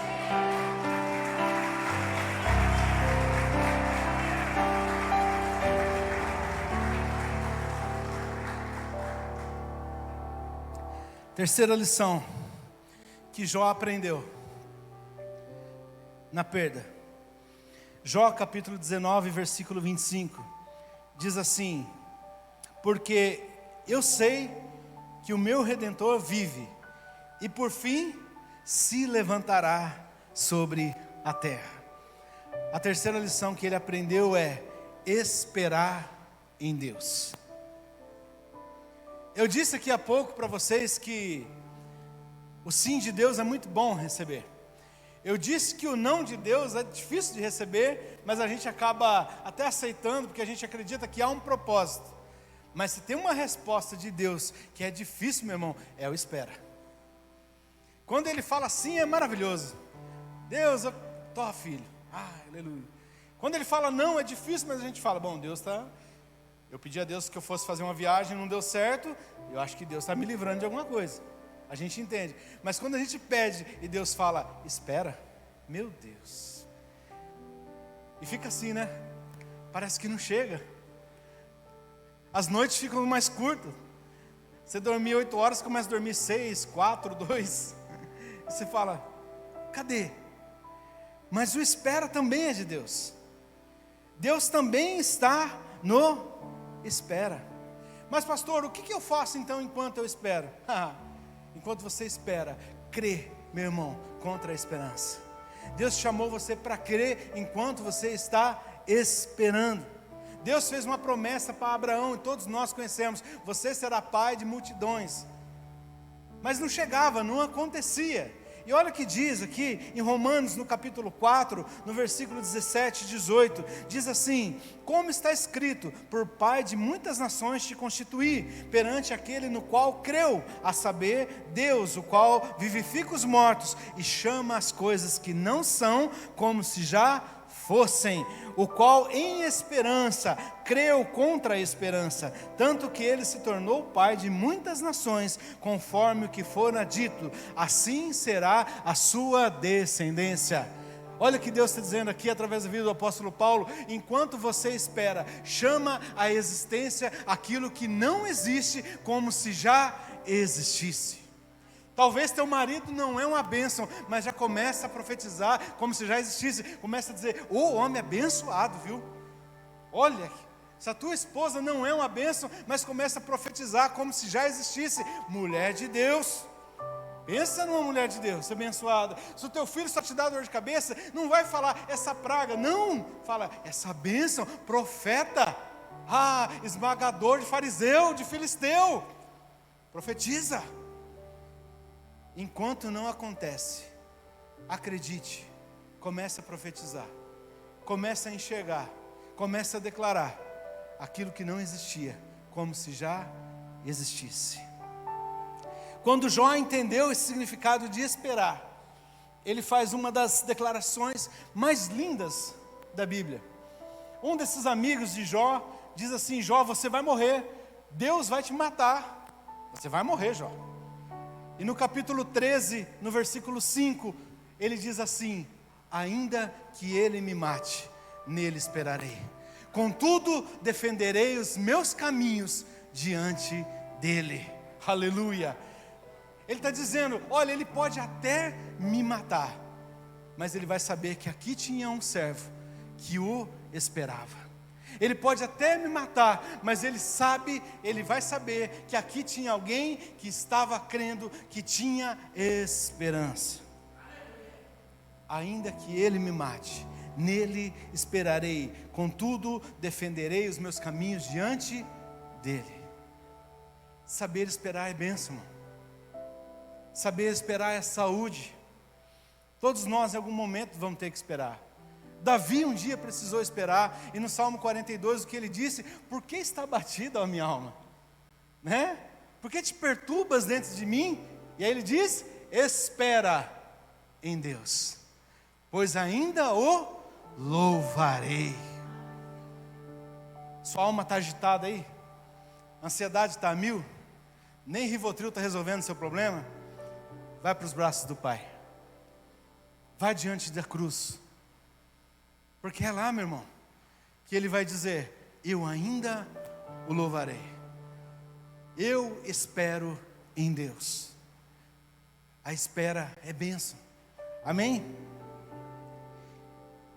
Terceira lição que Jó aprendeu na perda. Jó capítulo 19, versículo 25, diz assim: porque eu sei que o meu Redentor vive, e por fim se levantará sobre a terra. A terceira lição que ele aprendeu é esperar em Deus. Eu disse aqui há pouco para vocês que o sim de Deus é muito bom receber. Eu disse que o não de Deus é difícil de receber, mas a gente acaba até aceitando, porque a gente acredita que há um propósito. Mas se tem uma resposta de Deus que é difícil, meu irmão, é o espera. Quando ele fala sim, é maravilhoso. Deus, tô filho, aleluia. Quando ele fala não, é difícil, mas a gente fala: bom, Deus está... Eu pedi a Deus que eu fosse fazer uma viagem, não deu certo, eu acho que Deus está me livrando de alguma coisa. a gente entende. Mas quando a gente pede e Deus fala, espera, meu Deus. E fica assim, né? Parece que não chega. As noites ficam mais curtas. Você dormia 8 horas, começa a dormir 6, 4, 2. E você fala, cadê? Mas o espera também é de Deus. Deus também está no espera. Mas pastor, o que eu faço então enquanto eu espero? Enquanto você espera, crê, meu irmão, contra a esperança. Deus chamou você para crer enquanto você está esperando. Deus fez uma promessa para Abraão, e todos nós conhecemos, você será pai de multidões. Mas não chegava, não acontecia. E olha o que diz aqui em Romanos, no capítulo 4, no versículo 17 e 18, diz assim, como está escrito, por pai de muitas nações te constituí, perante aquele no qual creu, a saber, Deus, o qual vivifica os mortos, e chama as coisas que não são, como se já fossem, o qual em esperança creu contra a esperança, tanto que ele se tornou pai de muitas nações, conforme o que fora dito, assim será a sua descendência. Olha o que Deus está dizendo aqui através da vida do apóstolo Paulo, enquanto você espera, chama à existência aquilo que não existe, como se já existisse. Talvez teu marido não é uma bênção, mas já começa a profetizar como se já existisse. Começa a dizer, o homem abençoado, viu? Olha, se a tua esposa não é uma bênção, mas começa a profetizar como se já existisse. Mulher de Deus. Pensa numa mulher de Deus, abençoada. Se o teu filho só te dá dor de cabeça, não vai falar essa praga, não. Fala, essa bênção, profeta. Esmagador de fariseu, de filisteu. Profetiza. Enquanto não acontece, acredite, comece a profetizar, comece a enxergar, comece a declarar aquilo que não existia, como se já existisse. Quando Jó entendeu esse significado de esperar, ele faz uma das declarações mais lindas da Bíblia. Um desses amigos de Jó diz assim, Jó, você vai morrer, Deus vai te matar, você vai morrer, Jó. E no capítulo 13, no versículo 5, ele diz assim, ainda que ele me mate, nele esperarei. Contudo, defenderei os meus caminhos diante dele. Aleluia. Ele está dizendo, olha, ele pode até me matar, mas ele vai saber que aqui tinha um servo que o esperava. Ele pode até me matar, mas ele vai saber que aqui tinha alguém que estava crendo, que tinha esperança. Ainda que ele me mate, nele esperarei, contudo defenderei os meus caminhos diante dele. Saber esperar é bênção, irmão. Saber esperar é saúde. Todos nós em algum momento vamos ter que esperar. Davi um dia precisou esperar, e no Salmo 42 o que ele disse, por que está abatida a minha alma? Né? Por que te perturbas dentro de mim? E aí ele diz, espera em Deus, pois ainda o louvarei. Sua alma está agitada aí? A ansiedade está a mil? Nem Rivotril está resolvendo seu problema? Vai para os braços do Pai, vai diante da cruz, porque é lá, meu irmão, que ele vai dizer, eu ainda o louvarei. Eu espero em Deus. A espera é bênção. Amém?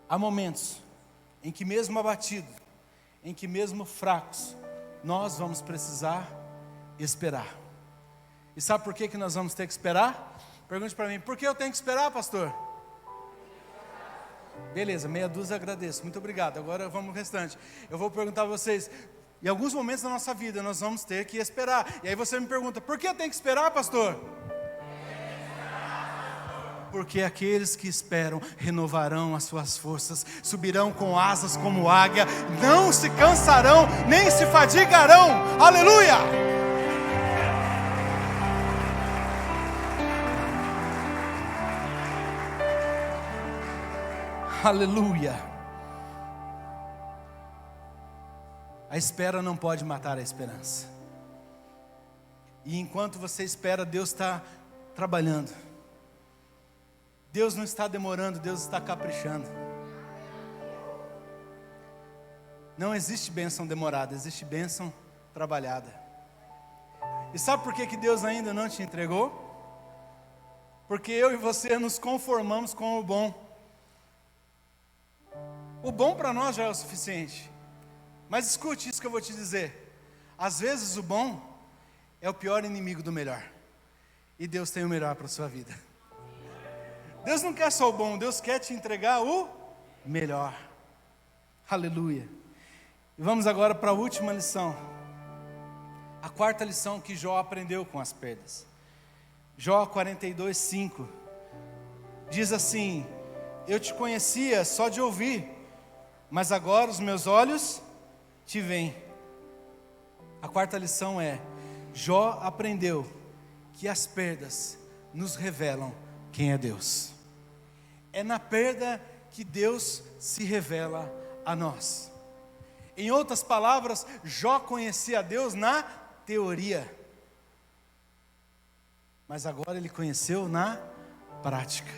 Há momentos em que mesmo abatidos, em que mesmo fracos, nós vamos precisar esperar. E sabe por que nós vamos ter que esperar? Pergunte para mim, por que eu tenho que esperar, pastor? Beleza, meia dúzia agradeço, muito obrigado. Agora vamos no restante. Eu vou perguntar a vocês, em alguns momentos da nossa vida nós vamos ter que esperar. E aí você me pergunta, por que eu tenho que esperar, pastor? Porque aqueles que esperam renovarão as suas forças, subirão com asas como águia, não se cansarão, nem se fadigarão. Aleluia! Aleluia! A espera não pode matar a esperança. E enquanto você espera, Deus está trabalhando. Deus não está demorando, Deus está caprichando. Não existe bênção demorada, existe bênção trabalhada. E sabe por que Deus ainda não te entregou? Porque eu e você nos conformamos com o bom. O bom para nós já é o suficiente. Mas escute isso que eu vou te dizer. Às vezes o bom é o pior inimigo do melhor. E Deus tem o melhor para a sua vida. Deus não quer só o bom, Deus quer te entregar o melhor. Aleluia. E vamos agora para a última lição. A quarta lição que Jó aprendeu com as perdas. Jó 42:5 diz assim: eu te conhecia só de ouvir, mas agora os meus olhos te veem. A quarta lição é: Jó aprendeu que as perdas nos revelam quem é Deus. É na perda que Deus se revela a nós. Em outras palavras, Jó conhecia a Deus na teoria, mas agora ele conheceu na prática.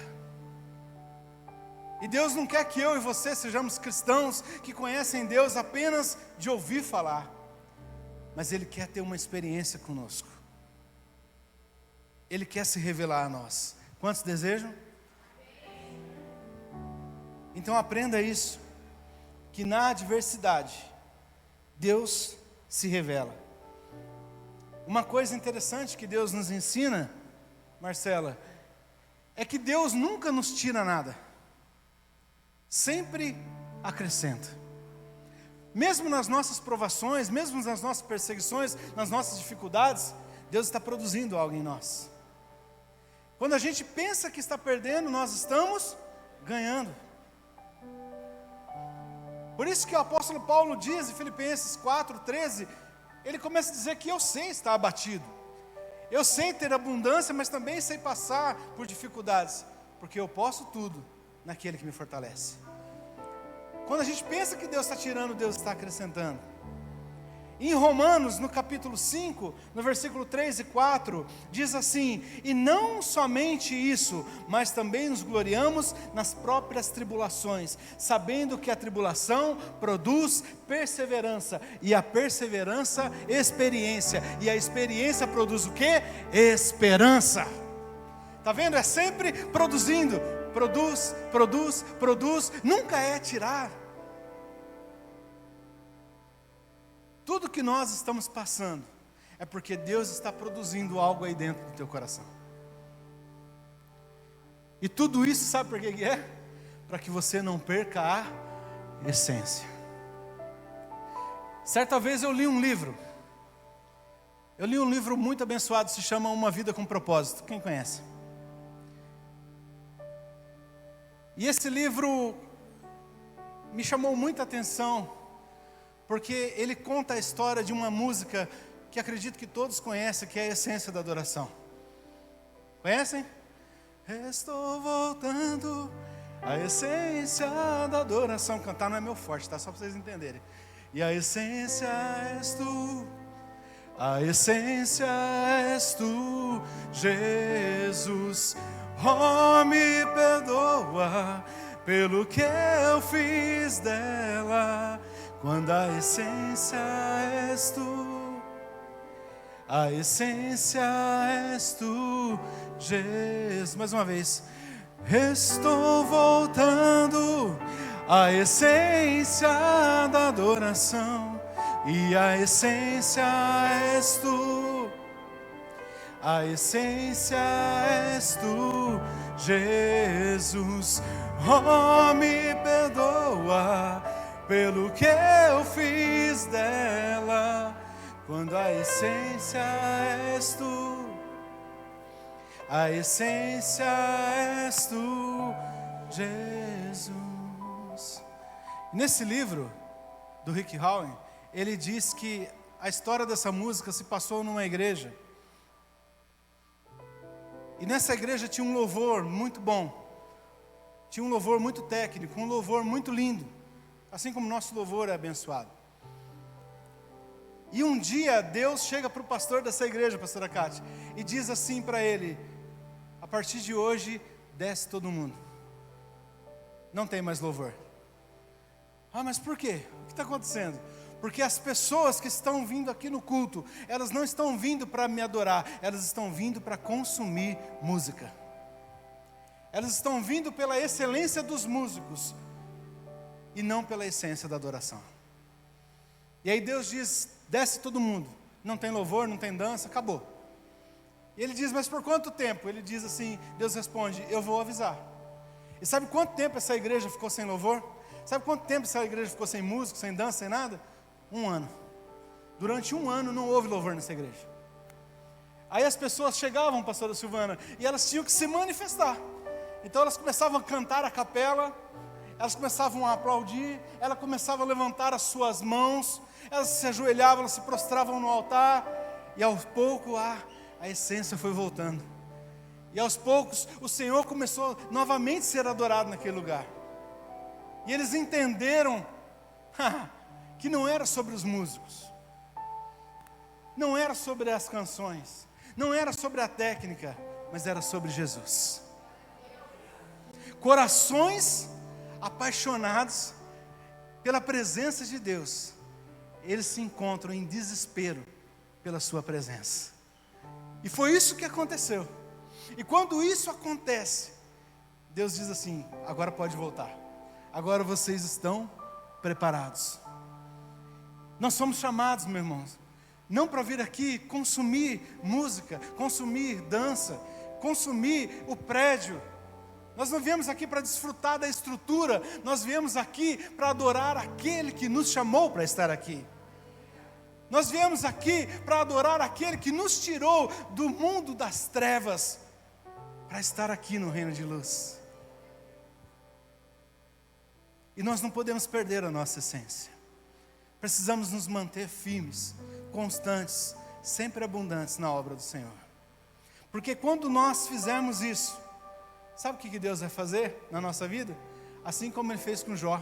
E Deus não quer que eu e você sejamos cristãos que conhecem Deus apenas de ouvir falar, mas Ele quer ter uma experiência conosco. Ele quer se revelar a nós. Quantos desejam? Então aprenda isso, que na adversidade Deus se revela. Uma coisa interessante que Deus nos ensina, Marcela, é que Deus nunca nos tira nada, sempre acrescenta. Mesmo nas nossas provações, mesmo nas nossas perseguições, nas nossas dificuldades, Deus está produzindo algo em nós. Quando a gente pensa que está perdendo, nós estamos ganhando. Por isso que o apóstolo Paulo diz em Filipenses 4:13, ele começa a dizer que eu sei estar abatido, eu sei ter abundância, mas também sei passar por dificuldades, porque eu posso tudo naquele que me fortalece. Quando a gente pensa que Deus está tirando, Deus está acrescentando. Em Romanos, no capítulo 5, no versículo 3 e 4, diz assim: e não somente isso, mas também nos gloriamos nas próprias tribulações, sabendo que a tribulação produz perseverança, e a perseverança, experiência, e a experiência produz o quê? Esperança. Está vendo? É sempre produzindo, produz, nunca é tirar. Tudo que nós estamos passando é porque Deus está produzindo algo aí dentro do teu coração. E tudo isso, sabe por que é? Para que você não perca a essência. Certa vez eu li um livro. Eu li um livro muito abençoado, se chama Uma Vida com Propósito. Quem conhece? E esse livro me chamou muita atenção, porque ele conta a história de uma música que acredito que todos conhecem, que é a essência da adoração. Conhecem? Estou voltando à essência da adoração. Cantar não é meu forte, tá? Só para vocês entenderem. E a essência és tu, a essência és tu, Jesus. Oh, me perdoa pelo que eu fiz dela, quando a essência és tu, a essência és tu, Jesus. Mais uma vez. Estou voltando à essência da adoração, e a essência és tu, a essência és tu, Jesus. Oh, me perdoa pelo que eu fiz dela, quando a essência és tu, a essência és tu, Jesus. Nesse livro do Rick Warren, ele diz que a história dessa música se passou numa igreja. E nessa igreja tinha um louvor muito bom, tinha um louvor muito técnico, um louvor muito lindo, assim como o nosso louvor é abençoado. E um dia Deus chega para o pastor dessa igreja, pastora Cátia, e diz assim para ele: a partir de hoje, desce todo mundo. Não tem mais louvor. Ah, mas por quê? O que está acontecendo? Porque as pessoas que estão vindo aqui no culto, elas não estão vindo para me adorar, elas estão vindo para consumir música. Elas estão vindo pela excelência dos músicos e não pela essência da adoração. E aí Deus diz, desce todo mundo. Não tem louvor, não tem dança, acabou. E ele diz, mas por quanto tempo? Ele diz assim, Deus responde, eu vou avisar. E sabe quanto tempo essa igreja ficou sem louvor? Sabe quanto tempo essa igreja ficou sem música, sem dança, sem nada? 1 ano. Durante 1 ano não houve louvor nessa igreja. Aí as pessoas chegavam, pastora Silvana, e elas tinham que se manifestar. Então elas começavam a cantar a capela, elas começavam a aplaudir, elas começavam a levantar as suas mãos, elas se ajoelhavam, elas se prostravam no altar, e aos poucos a essência foi voltando. E aos poucos o Senhor começou novamente a ser adorado naquele lugar. E eles entenderam que não era sobre os músicos, não era sobre as canções, não era sobre a técnica, mas era sobre Jesus. Corações apaixonados pela presença de Deus, eles se encontram em desespero pela sua presença. E foi isso que aconteceu. E quando isso acontece, Deus diz assim, agora pode voltar. Agora vocês estão preparados. Nós somos chamados, meus irmãos, não para vir aqui consumir música, consumir dança, consumir o prédio. Nós não viemos aqui para desfrutar da estrutura, nós viemos aqui para adorar aquele que nos chamou para estar aqui. Nós viemos aqui para adorar aquele que nos tirou do mundo das trevas, para estar aqui no reino de luz. E nós não podemos perder a nossa essência. Precisamos nos manter firmes, constantes, sempre abundantes na obra do Senhor. Porque quando nós fizermos isso, sabe o que Deus vai fazer na nossa vida? Assim como Ele fez com Jó,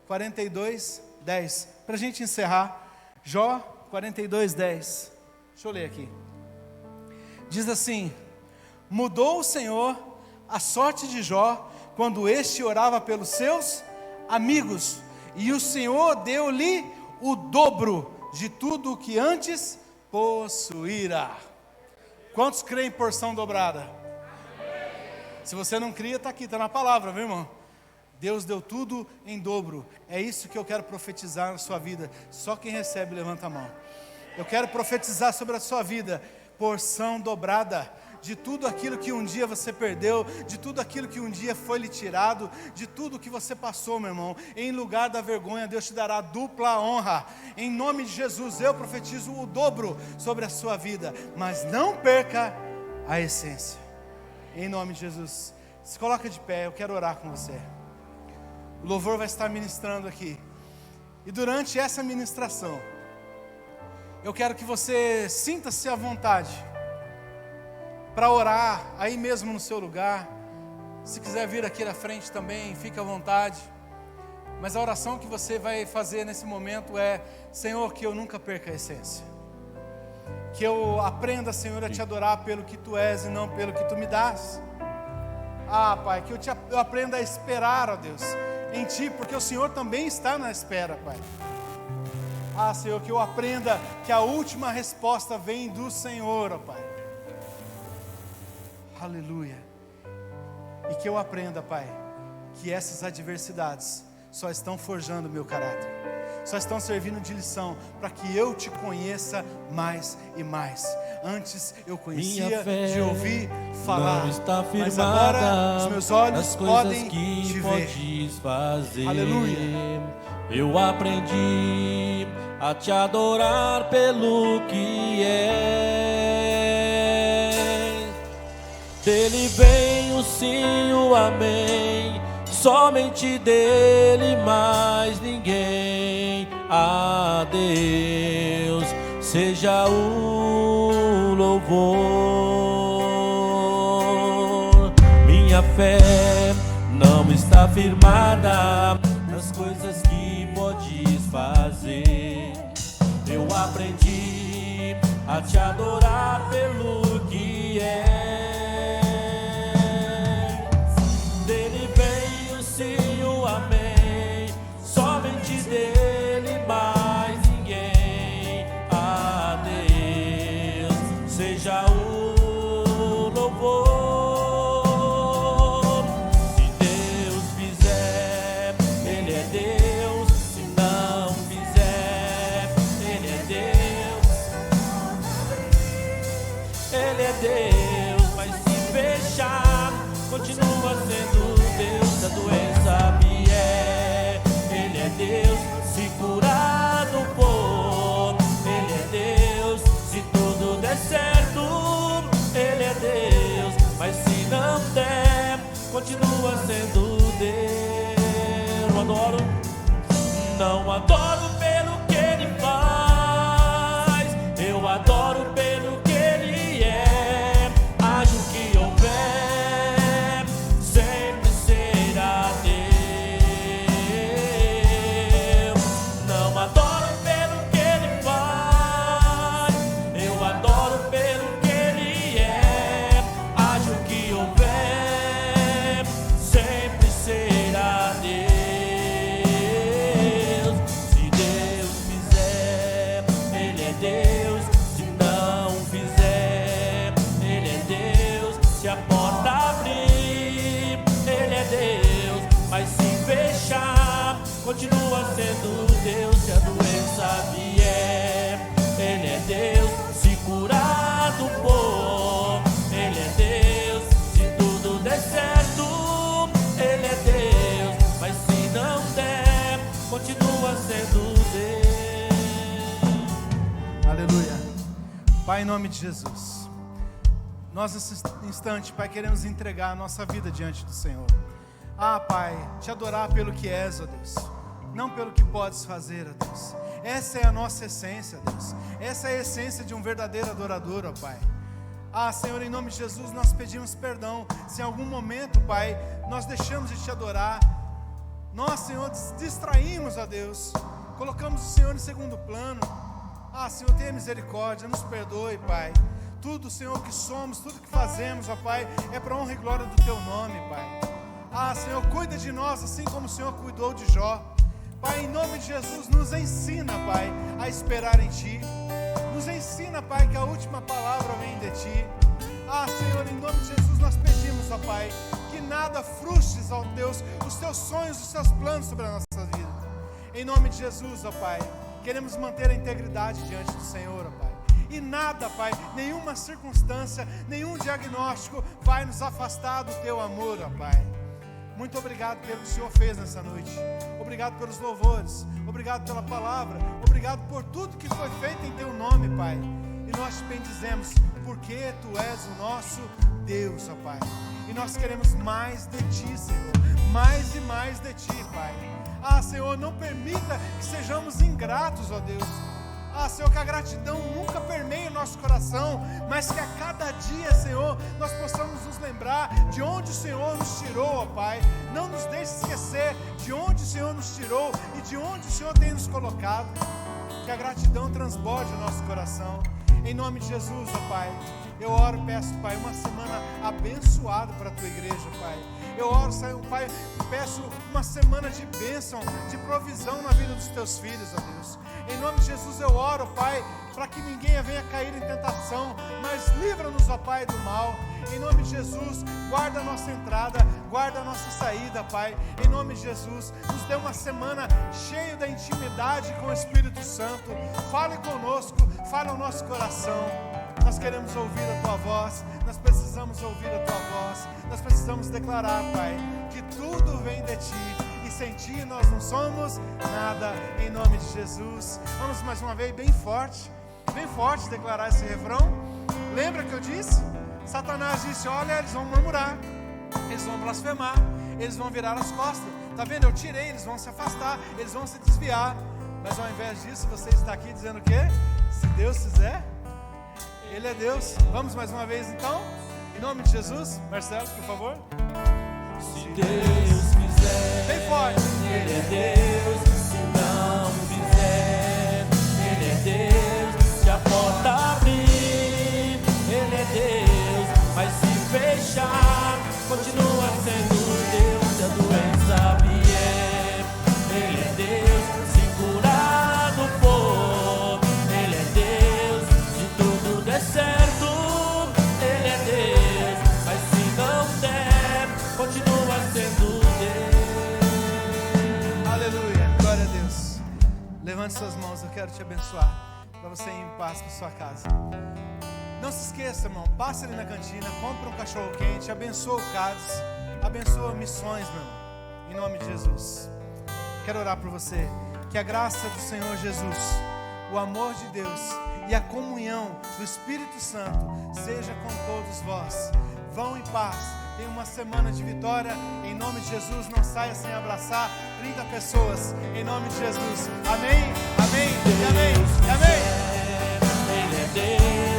42:10. Para a gente encerrar, Jó 42:10. Deixa eu ler aqui. Diz assim, mudou o Senhor a sorte de Jó, quando este orava pelos seus amigos, e o Senhor deu-lhe o dobro de tudo o que antes possuíra. Quantos creem em porção dobrada? Se você não cria, está aqui, está na palavra, meu irmão. Deus deu tudo em dobro. É isso que eu quero profetizar na sua vida. Só quem recebe, levanta a mão. Eu quero profetizar sobre a sua vida, porção dobrada, de tudo aquilo que um dia você perdeu, de tudo aquilo que um dia foi lhe tirado, de tudo que você passou, meu irmão. Em lugar da vergonha, Deus te dará dupla honra. Em nome de Jesus, eu profetizo o dobro sobre a sua vida, mas não perca a essência. Em nome de Jesus, se coloca de pé, eu quero orar com você. O louvor vai estar ministrando aqui, e durante essa ministração, eu quero que você sinta-se à vontade para orar aí mesmo no seu lugar. Se quiser vir aqui na frente também, fique à vontade. Mas a oração que você vai fazer nesse momento é: Senhor, que eu nunca perca a essência, que eu aprenda, Senhor, a te adorar pelo que tu és e não pelo que tu me dás. Pai, que eu aprenda a esperar, ó Deus, em ti, porque o Senhor também está na espera, Pai. Senhor, que eu aprenda que a última resposta vem do Senhor, ó Pai. Aleluia. E que eu aprenda, Pai, que essas adversidades só estão forjando o meu caráter, só estão servindo de lição para que eu te conheça mais e mais. Antes eu conhecia de ouvir falar, mas agora os meus olhos podem te ver. Fazer. Aleluia. Eu aprendi a te adorar pelo que é. Dele vem o sim, o amém, somente dele, mais ninguém. A Deus seja o louvor. Minha fé não está firmada nas coisas que podes fazer. Eu aprendi a te adorar pelo que é. sim, o amém. Somente dele, mais ninguém. A Deus seja o louvor. Se Deus fizer, Ele é Deus. Se não fizer, Ele é Deus. Ele é Deus, mas se fechar, continua sendo Deus. Se a doença vier, Ele é Deus. Se curar do povo, Ele é Deus. Se tudo der certo, Ele é Deus. Mas se não der, continua sendo Deus. Eu adoro, não adoro pelo que Ele faz, eu adoro pelo que Ele é. Haja o que houver, sempre será Deus. Não adoro pelo que Ele faz, eu adoro pelo que Ele é. Haja o que houver, sempre será Deus. Se Deus fizer, Ele é Deus. Se não fizer, Ele é Deus. Se a porta abrir, Ele é Deus. Mas se fechar, continua sendo Deus. Se a doença vier, Ele é Deus. Se curar do povo, Ele é Deus. Se tudo der certo, Ele é Deus. Mas se não der, continua sendo Deus. Aleluia. Pai, em nome de Jesus, nós nesse instante, Pai, queremos entregar a nossa vida diante do Senhor. Pai, te adorar pelo que és, ó Deus, não pelo que podes fazer, ó Deus. Essa é a nossa essência, Deus. Essa é a essência de um verdadeiro adorador, ó Pai. Senhor, em nome de Jesus, nós pedimos perdão se em algum momento, Pai, nós deixamos de te adorar. Nós, Senhor, distraímos, ó Deus, colocamos o Senhor em segundo plano. Senhor, tenha misericórdia, nos perdoe, Pai. Tudo, Senhor, que somos, tudo que fazemos, ó Pai, é para a honra e glória do Teu nome, Pai. Senhor, cuida de nós assim como o Senhor cuidou de Jó. Pai, em nome de Jesus, nos ensina, Pai, a esperar em Ti. Nos ensina, Pai, que a última palavra vem de Ti. Senhor, em nome de Jesus, nós pedimos, ó Pai, que nada frustres, ó Deus, os Teus sonhos, os Teus planos sobre a nossa vida. Em nome de Jesus, ó Pai, queremos manter a integridade diante do Senhor, ó Pai. E nada, Pai, nenhuma circunstância, nenhum diagnóstico vai nos afastar do Teu amor, ó Pai. Muito obrigado pelo que o Senhor fez nessa noite. Obrigado pelos louvores. Obrigado pela palavra. Obrigado por tudo que foi feito em Teu nome, Pai. E nós te bendizemos, porque Tu és o nosso Deus, ó Pai. E nós queremos mais de Ti, Senhor. Mais e mais de Ti, Pai. Senhor, não permita que sejamos ingratos, ó Deus. Senhor, que a gratidão nunca permeie o nosso coração, mas que a cada dia, Senhor, nós possamos nos lembrar de onde o Senhor nos tirou, ó Pai. Não nos deixe esquecer de onde o Senhor nos tirou e de onde o Senhor tem nos colocado. Que a gratidão transborde o nosso coração. Em nome de Jesus, ó Pai, eu oro e peço, Pai, uma semana abençoada para a Tua igreja, Pai. Eu oro, Pai, e peço uma semana de bênção, de provisão na vida dos Teus filhos, ó Deus. Em nome de Jesus eu oro, Pai, para que ninguém venha cair em tentação, mas livra-nos, ó Pai, do mal. Em nome de Jesus, guarda a nossa entrada, guarda a nossa saída, Pai. Em nome de Jesus, nos dê uma semana cheia da intimidade com o Espírito Santo. Fale conosco, fale ao nosso coração. Nós queremos ouvir a Tua voz, nós precisamos ouvir a Tua voz, nós precisamos declarar, Pai, que tudo vem de Ti e sem Ti nós não somos nada, em nome de Jesus. Vamos mais uma vez bem forte declarar esse refrão. Lembra que eu disse? Satanás disse, olha, eles vão murmurar, eles vão blasfemar, eles vão virar as costas. Tá vendo? Eu tirei, eles vão se afastar, eles vão se desviar. Mas ao invés disso, você está aqui dizendo o quê? Se Deus quiser, Ele é Deus. Vamos mais uma vez então? Em nome de Jesus. Marcelo, por favor. Se Deus quiser, bem forte. Ele é Deus. Se não quiser, Ele é Deus. Se a porta abrir, Ele é Deus. Mas se fechar, continua sendo Deus. Se a doença Levante suas mãos, eu quero te abençoar, para você ir em paz para sua casa. Não se esqueça, irmão, passa ali na cantina, compra um cachorro quente, abençoa o Cádiz, abençoa missões, meu irmão, em nome de Jesus. Quero orar por você, que a graça do Senhor Jesus, o amor de Deus e a comunhão do Espírito Santo seja com todos vós. Vão em paz, tenha uma semana de vitória, em nome de Jesus. Não saia sem abraçar 30 pessoas, em nome de Jesus. Amém, amém, e amém, e amém. Ele é Deus.